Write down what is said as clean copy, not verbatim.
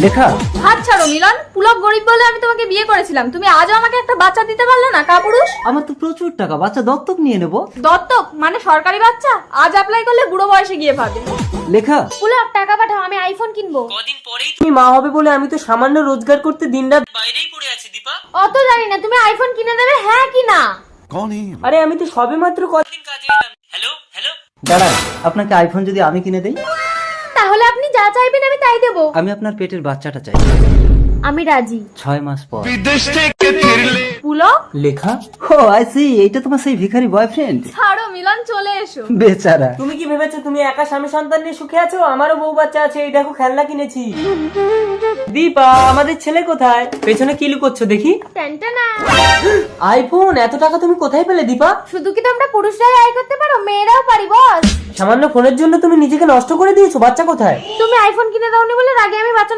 লেখা। হাত ছাড়ো মিলন, পুলক গরিব বলে আমি তোমাকে বিয়ে করেছিলাম, তুমি আজও আমাকে একটা বাচ্চা দিতে পারলে না কাপুরুষ। আমার তো প্রচুর টাকা, বাচ্চা দত্তক নিয়ে নেব। দত্তক মানে সরকারি বাচ্চা? আজ অ্যাপ্লাই করলে বুড়ো বয়সে গিয়ে পাবে। লেখা। পুলক টাকা পাঠাও, আমি আইফোন কিনবো। কদিন পরেই তুমি মা হবে বলে আমি তো সামান্য রোজগার করতে দিনরাত বাইরেই পড়ে আছি দীপা। অত জানি না, তুমি আইফোন কিনে দেবে হ্যাঁ কি না? আরে আমি তো সবেমাত্র কদিন কাজে এলাম। হ্যালো হ্যালো দাঁড়ান, আপনাকে আইফোন যদি আমি কিনে দেই? তাহলে আপনি যা চাইবেন আমি তাই দেবো। আমি আপনার পেটের বাচ্চাটা চাই, আমি রাজি। 6 মাস পর। পুলক লেখা। ও আই সি, এইটা তোমার সেই ভিখারি বয়ফ্রেন্ড। ছাড়ো মিলন, চলে এসো। বেচারা। তুমি কি ভেবেছো তুমি একা স্বামী সন্তান নিয়ে সুখে আছো? আমারও বউ বাচ্চা আছে, এই দেখো খেলনা কিনেছি। দীপা আমাদের ছেলে কোথায়? পেছনে কি লুকোচ্ছ দেখি? টেনটেনা। আইফোন, এত টাকা তুমি কোথায় পেলে দীপা? শুধু কি তোমরা পুরুষরাই আয় করতে পারো? মেয়েরাও পারি বস। সামান্য ফোনের জন্য তুমি নিজেকে নষ্ট করে দিয়েছো। বাচ্চা কোথায়? তুমি আইফোন কিনে দাওনি বলে রাগে আমি বাচ্চা